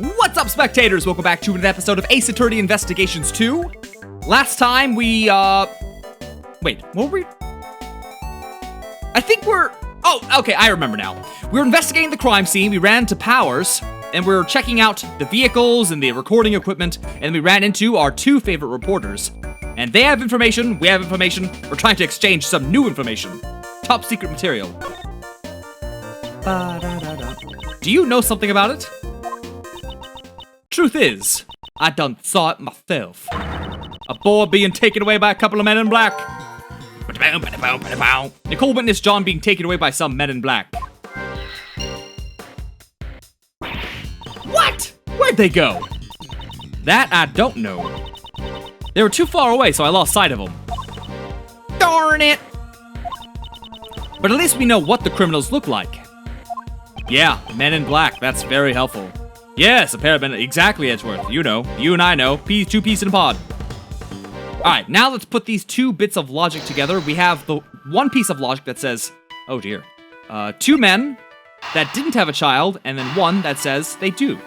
What's up, spectators? Welcome back to an episode of Ace Attorney Investigations 2. Last time we, wait, what were we? I think we're... Oh, okay, I remember now. We were investigating the crime scene, we ran to Powers, and we were checking out the vehicles and the recording equipment, and we ran into our two favorite reporters. And they have information, we have information, we're trying to exchange some new information. Top secret material. Do you know something about it? Truth is, I done saw it myself. A boy being taken away by a couple of men in black. Nicole witnessed John being taken away by some men in black. What? Where'd they go? That I don't know. They were too far away, so I lost sight of them. Darn it! But at least we know what the criminals look like. Yeah, men in black, that's very helpful. Yes, a pair of men, exactly, Edgeworth. You know, you and I know. Two peas in a pod. Alright, now let's put these two bits of logic together. We have the one piece of logic that says, oh dear, two men that didn't have a child, and then one that says they do.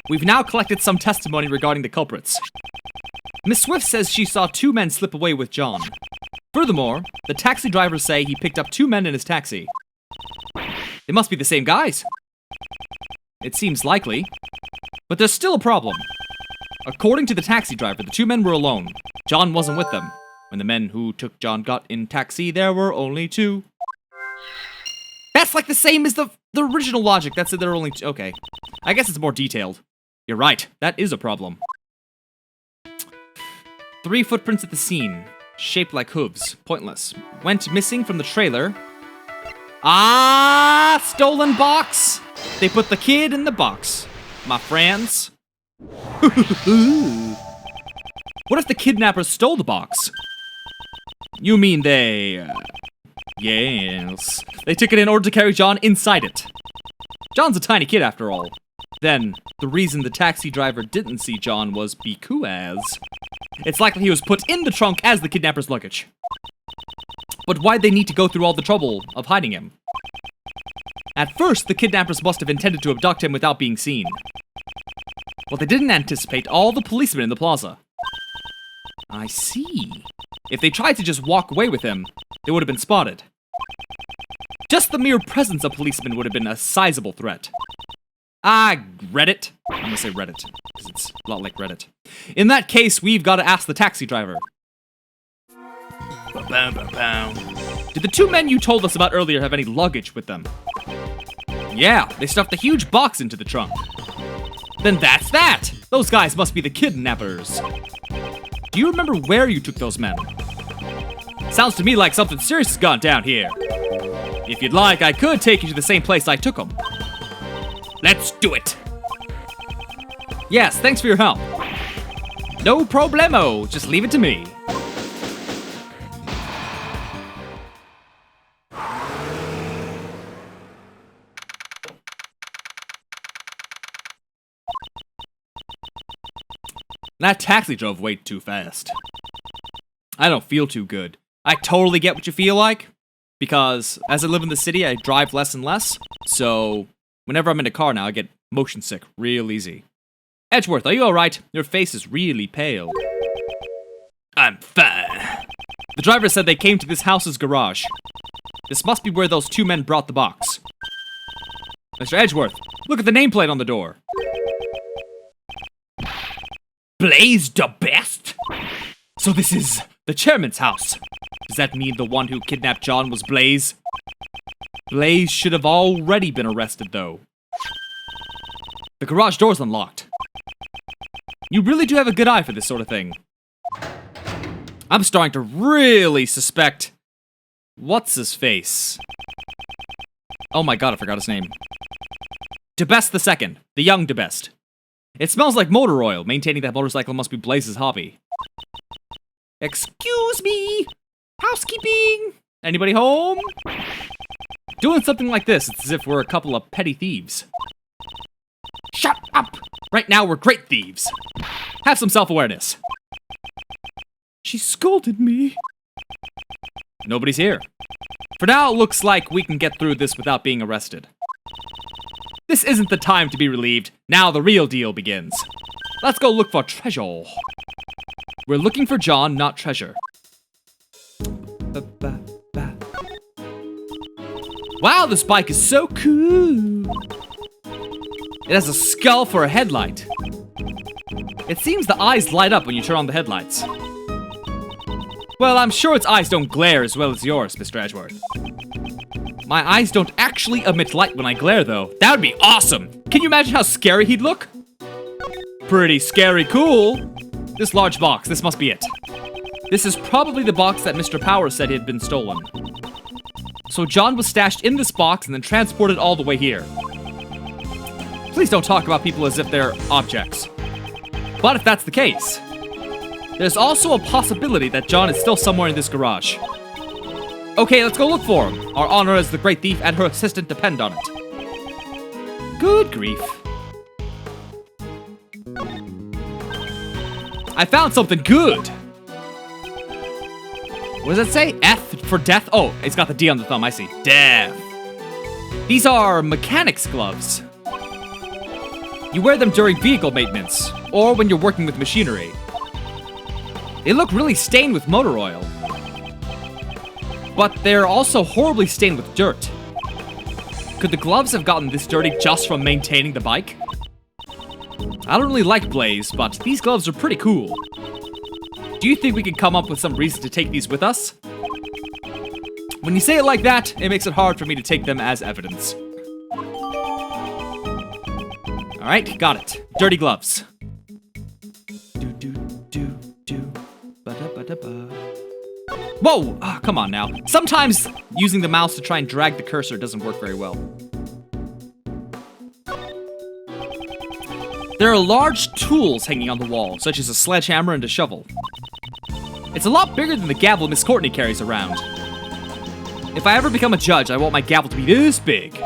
We've now collected some testimony regarding the culprits. Miss Swift says she saw two men slip away with John. Furthermore, the taxi drivers say he picked up two men in his taxi. They must be the same guys. It seems likely. But there's still a problem. According to the taxi driver, the two men were alone. John wasn't with them. When the men who took John got in taxi, there were only two. That's like the same as the original logic. That's it, there are only two. Okay. I guess it's more detailed. You're right. That is a problem. 3 footprints at the scene. Shaped like hooves. Pointless. Went missing from the trailer. Ah, stolen box. They put the kid in the box. My friends. What if the kidnappers stole the box? You mean they... yes. They took it in order to carry John inside it. John's a tiny kid after all. Then, the reason the taxi driver didn't see John was because... it's likely he was put in the trunk as the kidnapper's luggage. But why'd they need to go through all the trouble of hiding him? At first, the kidnappers must have intended to abduct him without being seen. Well, they didn't anticipate all the policemen in the plaza. I see. If they tried to just walk away with him, they would have been spotted. Just the mere presence of policemen would have been a sizable threat. Reddit? I'm gonna say Reddit, because it's a lot like Reddit. In that case, we've got to ask the taxi driver. Did the two men you told us about earlier have any luggage with them? Yeah, they stuffed a huge box into the trunk. Then that's that! Those guys must be the kidnappers. Do you remember where you took those men? Sounds to me like something serious has gone down here. If you'd like, I could take you to the same place I took them. Let's do it! Yes, thanks for your help. No problemo, just leave it to me. That taxi drove way too fast. I don't feel too good. I totally get what you feel like, because as I live in the city, I drive less and less, so whenever I'm in a car now, I get motion sick real easy. Edgeworth, are you alright? Your face is really pale. I'm fine. The driver said they came to this house's garage. This must be where those two men brought the box. Mr. Edgeworth, look at the nameplate on the door. Blaze the best? So this is the chairman's house. Does that mean the one who kidnapped John was Blaze? Blaze should have already been arrested, though. The garage door's unlocked. You really do have a good eye for this sort of thing. I'm starting to really suspect... what's his face? Oh my god, I forgot his name. DeBest II, the young DeBest. It smells like motor oil. Maintaining that motorcycle must be Blaze's hobby. Excuse me! Housekeeping! Anybody home? Doing something like this, it's as if we're a couple of petty thieves. Shut up! Right now, we're great thieves. Have some self-awareness. She scolded me. Nobody's here. For now, it looks like we can get through this without being arrested. This isn't the time to be relieved. Now the real deal begins. Let's go look for treasure. We're looking for John, not treasure. Wow, this bike is so cool. It has a skull for a headlight. It seems the eyes light up when you turn on the headlights. Well, I'm sure its eyes don't glare as well as yours, Mr. Edgeworth. My eyes don't actually emit light when I glare, though. That would be awesome! Can you imagine how scary he'd look? Pretty scary cool. This large box, this must be it. This is probably the box that Mr. Power said had been stolen. So John was stashed in this box and then transported all the way here. Please don't talk about people as if they're objects. But if that's the case, there's also a possibility that John is still somewhere in this garage. Okay, let's go look for him. Our honor as the great thief and her assistant depend on it. Good grief. I found something good. What does it say? F for death? Oh, it's got the D on the thumb, I see. Death. These are mechanics gloves. You wear them during vehicle maintenance, or when you're working with machinery. They look really stained with motor oil. But they're also horribly stained with dirt. Could the gloves have gotten this dirty just from maintaining the bike? I don't really like Blaze, but these gloves are pretty cool. Do you think we could come up with some reason to take these with us? When you say it like that, it makes it hard for me to take them as evidence. Alright, got it. Dirty gloves. Whoa! Oh, come on now. Sometimes using the mouse to try and drag the cursor doesn't work very well. There are large tools hanging on the wall, such as a sledgehammer and a shovel. It's a lot bigger than the gavel Miss Courtney carries around. If I ever become a judge, I want my gavel to be this big.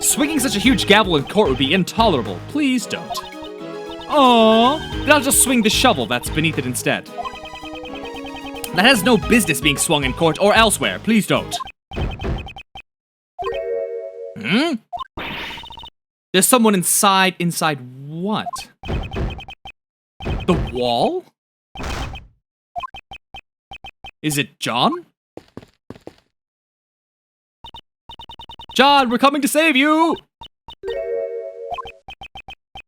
Swinging such a huge gavel in court would be intolerable. Please don't. Aww. Then I'll just swing the shovel that's beneath it instead. That has no business being swung in court or elsewhere. Please don't. Hmm? There's someone inside. Inside what? The wall? Is it John? John, we're coming to save you!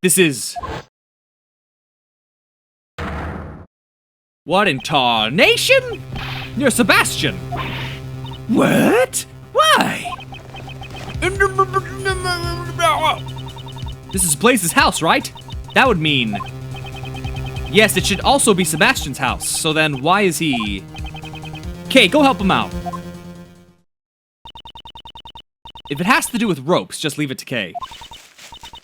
This is... What in tarnation? You're Sebastian! What? Why? This is Blaze's house, right? That would mean... Yes, it should also be Sebastian's house. So then, why is he... Okay, go help him out. If it has to do with ropes, just leave it to Kay.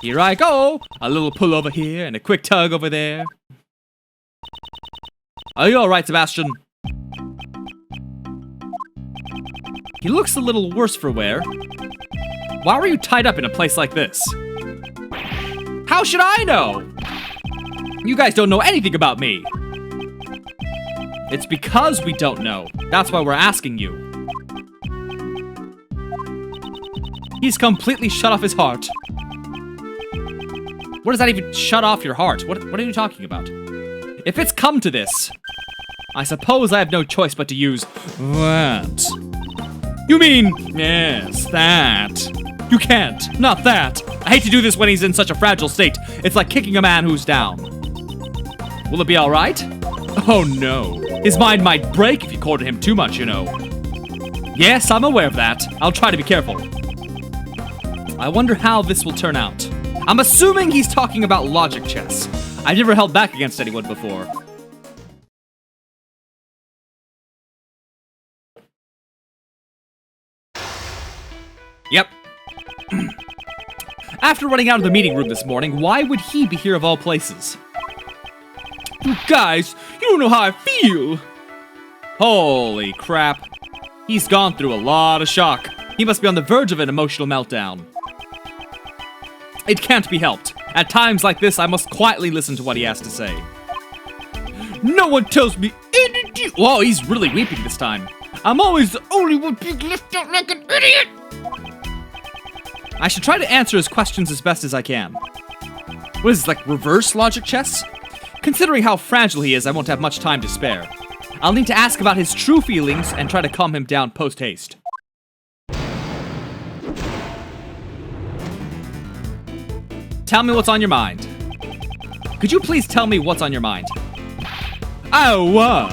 Here I go! A little pull over here and a quick tug over there. Are you alright, Sebastian? He looks a little worse for wear. Why were you tied up in a place like this? How should I know? You guys don't know anything about me. It's because we don't know. That's why we're asking you. He's completely shut off his heart. What does that even shut off your heart? What are you talking about? If it's come to this, I suppose I have no choice but to use that. You mean, yes, that. You can't, not that. I hate to do this when he's in such a fragile state. It's like kicking a man who's down. Will it be all right? Oh no. His mind might break if you corner him too much, you know. Yes, I'm aware of that. I'll try to be careful. I wonder how this will turn out. I'm assuming he's talking about logic chess. I've never held back against anyone before. Yep. After running out of the meeting room this morning, why would he be here of all places? You guys, you don't know how I feel. Holy crap. He's gone through a lot of shock. He must be on the verge of an emotional meltdown. It can't be helped. At times like this, I must quietly listen to what he has to say. No one tells me anything. Whoa, he's really weeping this time. I'm always the only one being left out like an idiot! I should try to answer his questions as best as I can. What is this, like reverse logic chess? Considering how fragile he is, I won't have much time to spare. I'll need to ask about his true feelings and try to calm him down post-haste. Tell me what's on your mind. Could you please tell me what's on your mind? Oh,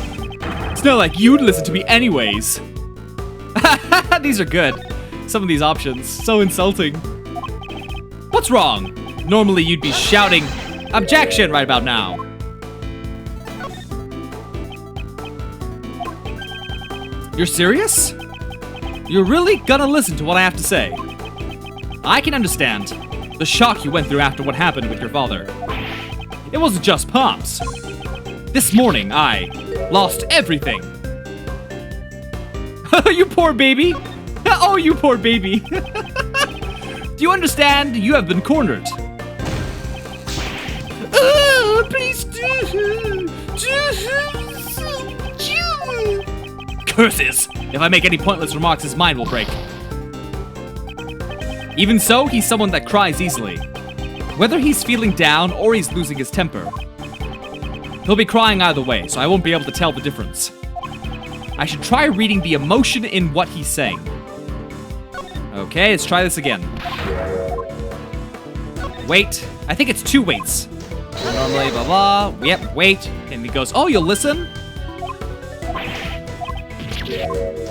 it's not like you'd listen to me anyways. These are good. Some of these options, so insulting. What's wrong? Normally you'd be shouting, objection right about now. You're serious? You're really gonna listen to what I have to say? I can understand the shock you went through after what happened with your father. It wasn't just Pops. This morning, I lost everything. You poor baby. Oh, you poor baby. Do you understand? You have been cornered. Oh, please do. Curses! If I make any pointless remarks, his mind will break. Even so, he's someone that cries easily. Whether he's feeling down or he's losing his temper, he'll be crying either way, so I won't be able to tell the difference. I should try reading the emotion in what he's saying. Okay, let's try this again. Wait. I think it's 2 waits. Normally, blah, blah. Yep, wait. And he goes, oh, you'll listen?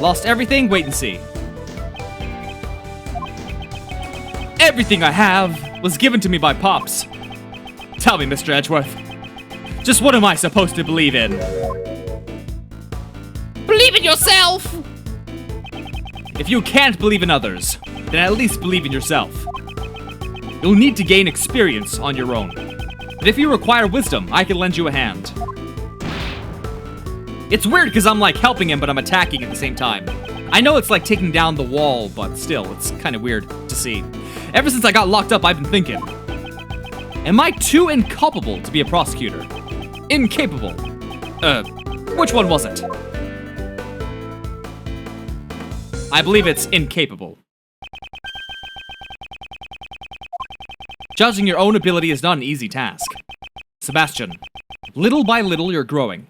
Lost everything? Wait and see. Everything I have was given to me by Pops. Tell me, Mr. Edgeworth. Just what am I supposed to believe in? Believe in yourself! If you can't believe in others, then at least believe in yourself. You'll need to gain experience on your own. But if you require wisdom, I can lend you a hand. It's weird because I'm like helping him, but I'm attacking at the same time. I know it's like taking down the wall, but still, it's kind of weird to see. Ever since I got locked up, I've been thinking, am I too incapable to be a prosecutor? Incapable. Which one was it? I believe it's incapable. Judging your own ability is not an easy task. Sebastian, little by little you're growing.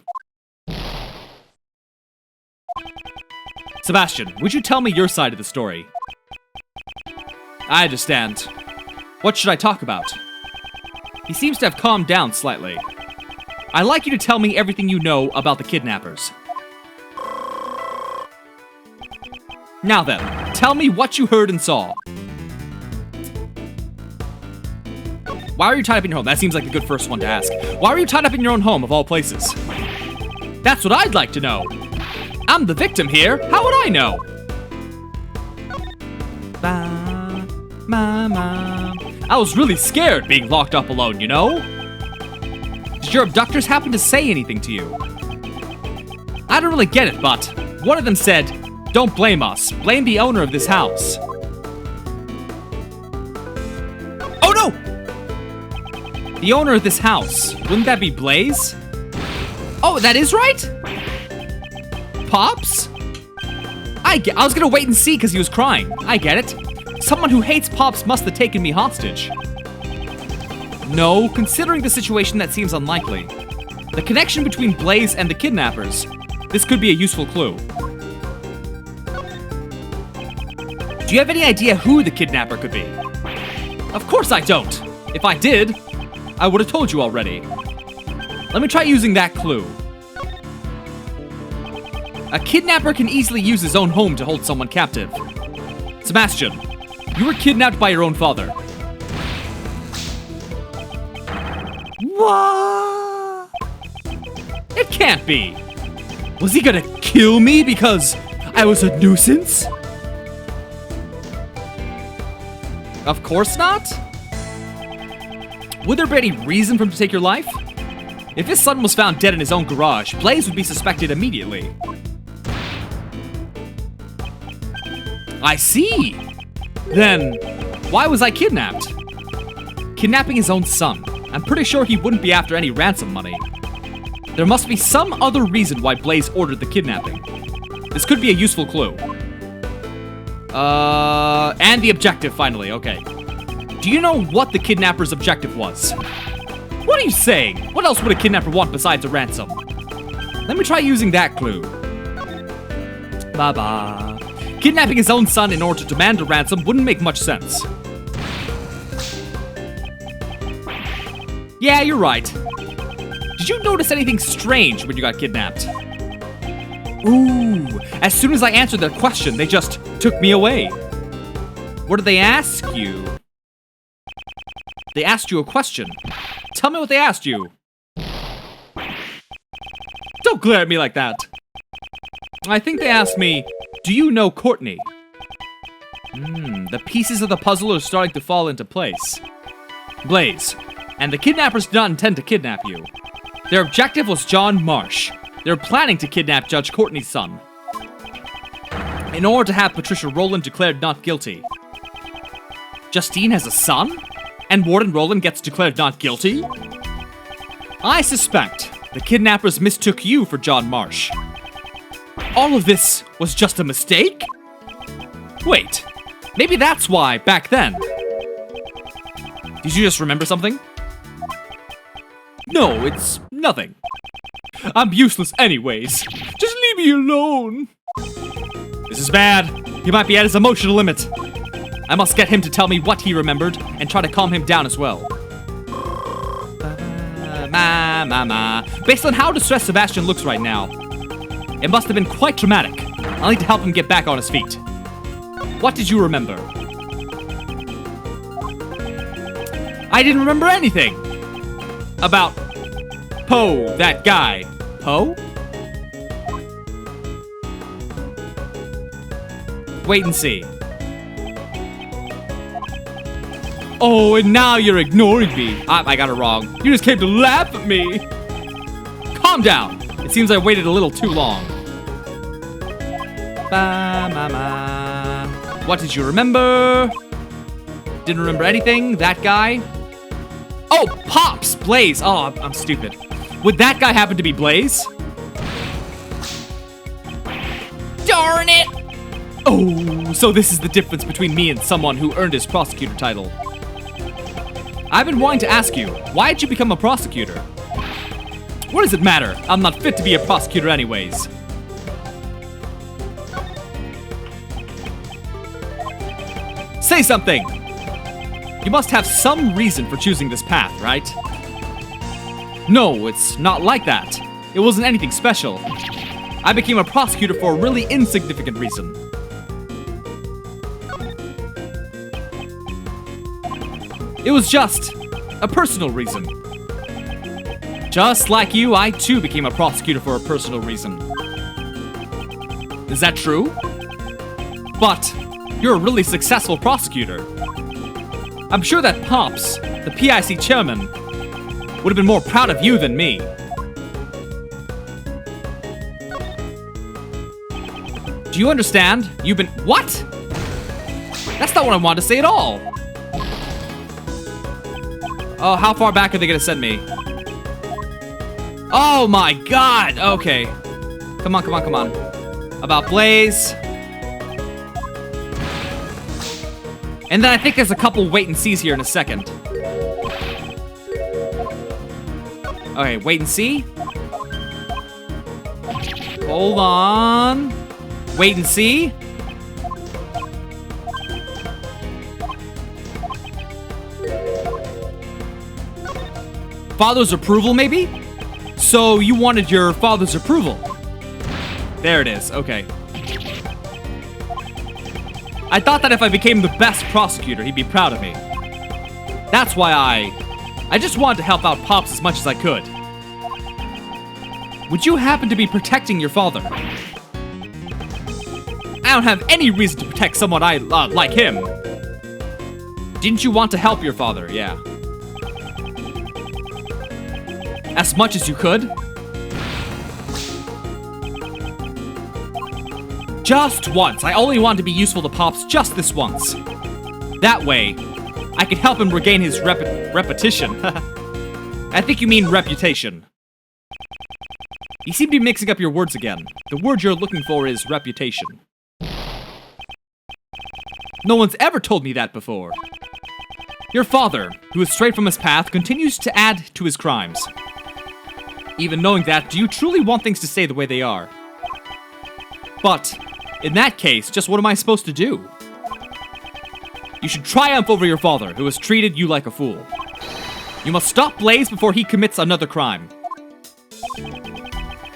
Sebastian, would you tell me your side of the story? I understand. What should I talk about? He seems to have calmed down slightly. I'd like you to tell me everything you know about the kidnappers. Now then, tell me what you heard and saw. Why are you tied up in your home? That seems like a good first one to ask. Why are you tied up in your own home, of all places? That's what I'd like to know. I'm the victim here. How would I know? I was really scared being locked up alone, you know? Did your abductors happen to say anything to you? I don't really get it, but one of them said, don't blame us. Blame the owner of this house. Oh no! The owner of this house. Wouldn't that be Blaze? Oh, that is right? Pops? I was gonna wait and see because he was crying. I get it. Someone who hates Pops must have taken me hostage. No, considering the situation, that seems unlikely. The connection between Blaze and the kidnappers. This could be a useful clue. Do you have any idea who the kidnapper could be? Of course I don't. If I did, I would have told you already. Let me try using that clue. A kidnapper can easily use his own home to hold someone captive. Sebastian, you were kidnapped by your own father. What? It can't be. Was he gonna kill me because I was a nuisance? Of course not. Would there be any reason for him to take your life? If his son was found dead in his own garage, Blaze would be suspected immediately. I see. Then, why was I kidnapped? Kidnapping his own son. I'm pretty sure he wouldn't be after any ransom money. There must be some other reason why Blaze ordered the kidnapping. This could be a useful clue. And the objective, finally, okay. Do you know what the kidnapper's objective was? What are you saying? What else would a kidnapper want besides a ransom? Let me try using that clue. Ba-ba. Kidnapping his own son in order to demand a ransom wouldn't make much sense. Yeah, you're right. Did you notice anything strange when you got kidnapped? Ooh, as soon as I answered their question, they just took me away. What did they ask you? They asked you a question. Tell me what they asked you. Don't glare at me like that. I think they asked me, do you know Courtney? The pieces of the puzzle are starting to fall into place. Blaze, and the kidnappers did not intend to kidnap you. Their objective was John Marsh. They're planning to kidnap Judge Courtney's son in order to have Patricia Rowland declared not guilty. Justine has a son? And Warden Rowland gets declared not guilty? I suspect the kidnappers mistook you for John Marsh. All of this was just a mistake? Wait, maybe that's why, back then. Did you just remember something? No, it's nothing. I'm useless anyways. Just leave me alone. This is bad. He might be at his emotional limit. I must get him to tell me what he remembered and try to calm him down as well. Based on how distressed Sebastian looks right now, it must have been quite traumatic. I'll need to help him get back on his feet. What did you remember? I didn't remember anything. About Poe, that guy. Poe? Wait and see. Oh, and now you're ignoring me. I got it wrong. You just came to laugh at me. Calm down. It seems I waited a little too long. What did you remember? Didn't remember anything? That guy? Oh, Pops! Blaze! Oh, I'm stupid. Would that guy happen to be Blaze? Darn it! Oh, so this is the difference between me and someone who earned his prosecutor title. I've been wanting to ask you, why did you become a prosecutor? What does it matter? I'm not fit to be a prosecutor anyways. Say something! You must have some reason for choosing this path, right? No, it's not like that. It wasn't anything special. I became a prosecutor for a really insignificant reason. It was just a personal reason. Just like you, I too became a prosecutor for a personal reason. Is that true? But you're a really successful prosecutor. I'm sure that Pops, the PIC chairman, would have been more proud of you than me. Do you understand? You've been— What? That's not what I wanted to say at all. Oh, how far back are they gonna send me? Oh my god! Okay. Come on, come on, come on. About Blaze. And then I think there's a couple wait and sees here in a second. Okay, wait and see. Hold on. Wait and see. Father's approval, maybe? So you wanted your father's approval. There it is, okay. I thought that if I became the best prosecutor, he'd be proud of me. That's why I just wanted to help out Pops as much as I could. Would you happen to be protecting your father? I don't have any reason to protect someone like him. Didn't you want to help your father? Yeah. As much as you could? Just once. I only wanted to be useful to Pops just this once. That way, I could help him regain his repetition. I think you mean reputation. You seem to be mixing up your words again. The word you're looking for is reputation. No one's ever told me that before. Your father, who is straight from his path, continues to add to his crimes. Even knowing that, do you truly want things to stay the way they are? But, in that case, just what am I supposed to do? You should triumph over your father, who has treated you like a fool. You must stop Blaze before he commits another crime.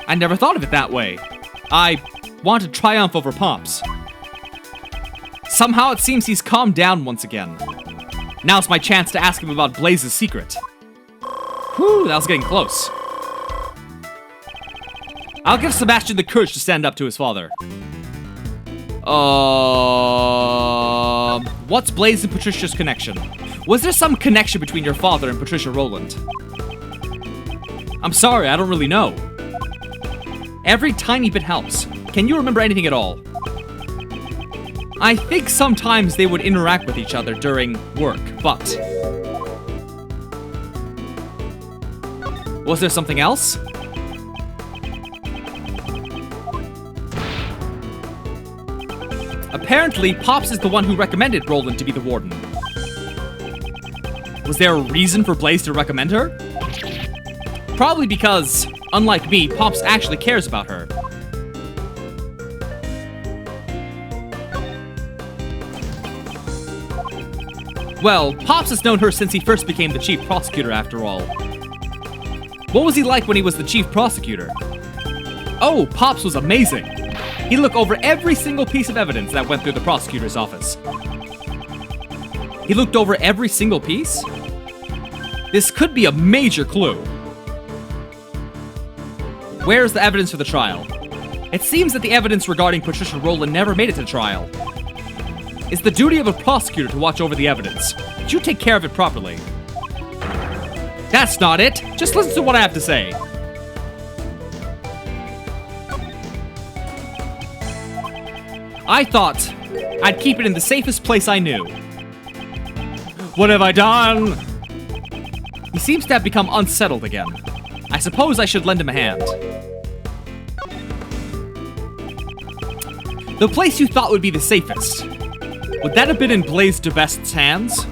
I never thought of it that way. I want to triumph over Pops. Somehow it seems he's calmed down once again. Now's my chance to ask him about Blaze's secret. Whew, that was getting close. I'll give Sebastian the courage to stand up to his father. What's Blaze and Patricia's connection? Was there some connection between your father and Patricia Rowland? I'm sorry, I don't really know. Every tiny bit helps. Can you remember anything at all? I think sometimes they would interact with each other during work, but... Was there something else? Apparently, Pops is the one who recommended Rowland to be the warden. Was there a reason for Blaze to recommend her? Probably because, unlike me, Pops actually cares about her. Well, Pops has known her since he first became the chief prosecutor, after all. What was he like when he was the chief prosecutor? Oh, Pops was amazing! He looked over every single piece of evidence that went through the prosecutor's office. He looked over every single piece? This could be a major clue. Where's the evidence for the trial? It seems that the evidence regarding Patricia Rowland never made it to trial. It's the duty of a prosecutor to watch over the evidence. But you take care of it properly. That's not it. Just listen to what I have to say. I thought I'd keep it in the safest place I knew. What have I done? He seems to have become unsettled again. I suppose I should lend him a hand. The place you thought would be the safest. Would that have been in Blaze DeBest's hands?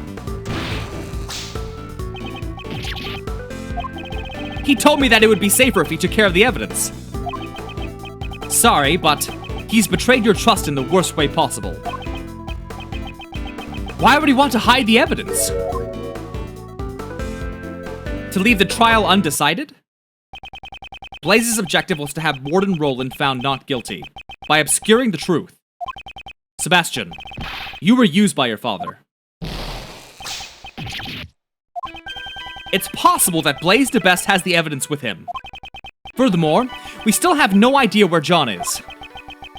He told me that it would be safer if he took care of the evidence. Sorry, but he's betrayed your trust in the worst way possible. Why would he want to hide the evidence? To leave the trial undecided? Blaze's objective was to have Warden Rowland found not guilty, by obscuring the truth. Sebastian, you were used by your father. It's possible that Blaze DeBest has the evidence with him. Furthermore, we still have no idea where John is.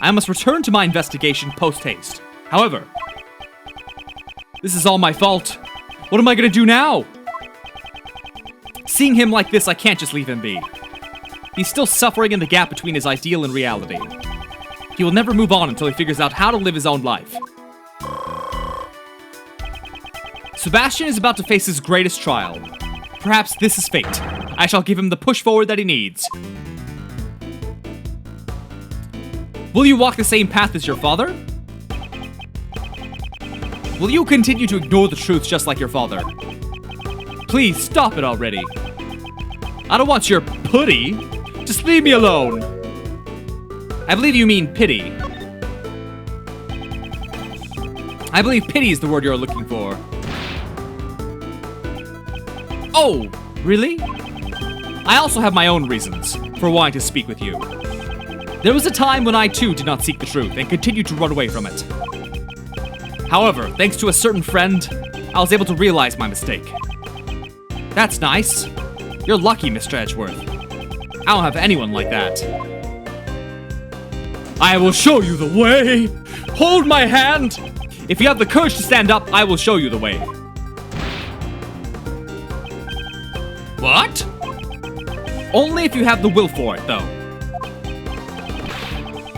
I must return to my investigation post-haste. However, this is all my fault. What am I gonna do now? Seeing him like this, I can't just leave him be. He's still suffering in the gap between his ideal and reality. He will never move on until he figures out how to live his own life. Sebastian is about to face his greatest trial. Perhaps this is fate. I shall give him the push forward that he needs. Will you walk the same path as your father? Will you continue to ignore the truth just like your father? Please, stop it already. I don't want your putty. Just leave me alone. I believe you mean pity. I believe pity is the word you're looking for. Oh, really? I also have my own reasons for wanting to speak with you. There was a time when I too did not seek the truth and continued to run away from it. However, thanks to a certain friend, I was able to realize my mistake. That's nice. You're lucky, Mr. Edgeworth. I don't have anyone like that. I will show you the way! Hold my hand! If you have the courage to stand up, I will show you the way. What? Only if you have the will for it, though.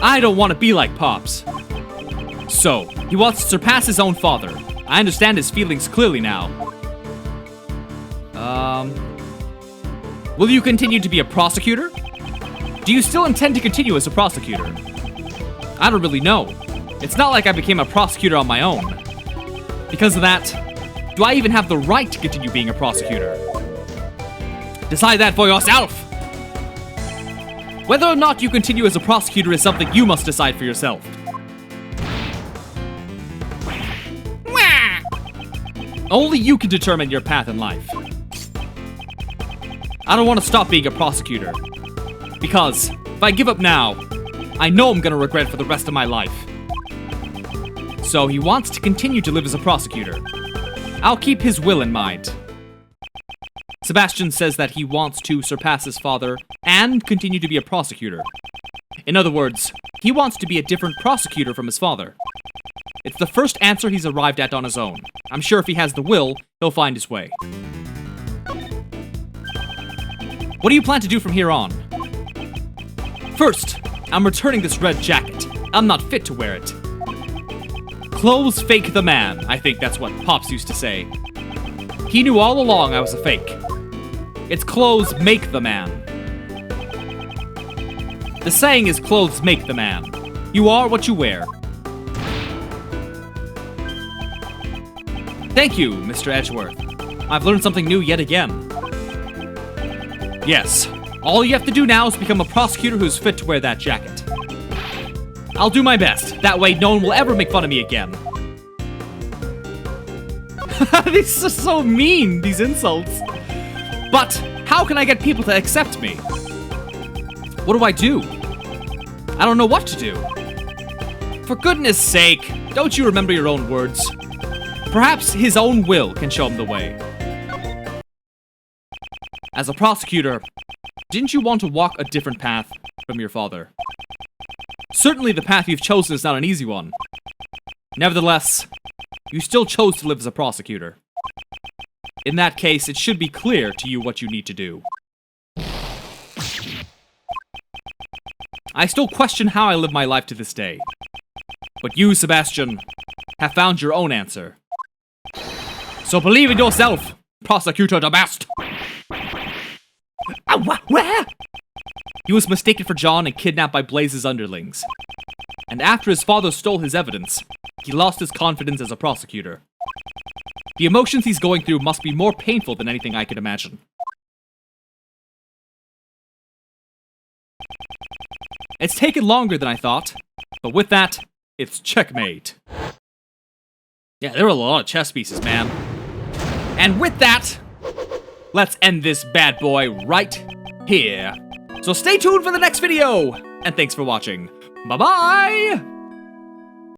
I don't want to be like Pops. So, he wants to surpass his own father. I understand his feelings clearly now. Will you continue to be a prosecutor? Do you still intend to continue as a prosecutor? I don't really know. It's not like I became a prosecutor on my own. Because of that, do I even have the right to continue being a prosecutor? Decide that for yourself! Whether or not you continue as a prosecutor is something you must decide for yourself. Only you can determine your path in life. I don't want to stop being a prosecutor. Because if I give up now, I know I'm gonna regret it for the rest of my life. So he wants to continue to live as a prosecutor. I'll keep his will in mind. Sebastian says that he wants to surpass his father and continue to be a prosecutor. In other words, he wants to be a different prosecutor from his father. It's the first answer he's arrived at on his own. I'm sure if he has the will, he'll find his way. What do you plan to do from here on? First, I'm returning this red jacket. I'm not fit to wear it. Clothes fake the man, I think that's what Pops used to say. He knew all along I was a fake. It's clothes make the man. The saying is clothes make the man. You are what you wear. Thank you, Mr. Edgeworth. I've learned something new yet again. Yes, all you have to do now is become a prosecutor who's fit to wear that jacket. I'll do my best. That way no one will ever make fun of me again. These are so mean, these insults. But how can I get people to accept me? What do? I don't know what to do. For goodness sake, don't you remember your own words? Perhaps his own will can show him the way. As a prosecutor, didn't you want to walk a different path from your father? Certainly the path you've chosen is not an easy one. Nevertheless, you still chose to live as a prosecutor. In that case, it should be clear to you what you need to do. I still question how I live my life to this day. But you, Sebastian, have found your own answer. So believe in yourself, prosecutor the best! Where? He was mistaken for John and kidnapped by Blaze's underlings. And after his father stole his evidence, he lost his confidence as a prosecutor. The emotions he's going through must be more painful than anything I could imagine. It's taken longer than I thought, but with that, it's checkmate. Yeah, there were a lot of chess pieces, man. And with that, let's end this bad boy right here. So stay tuned for the next video, and thanks for watching. Bye-bye!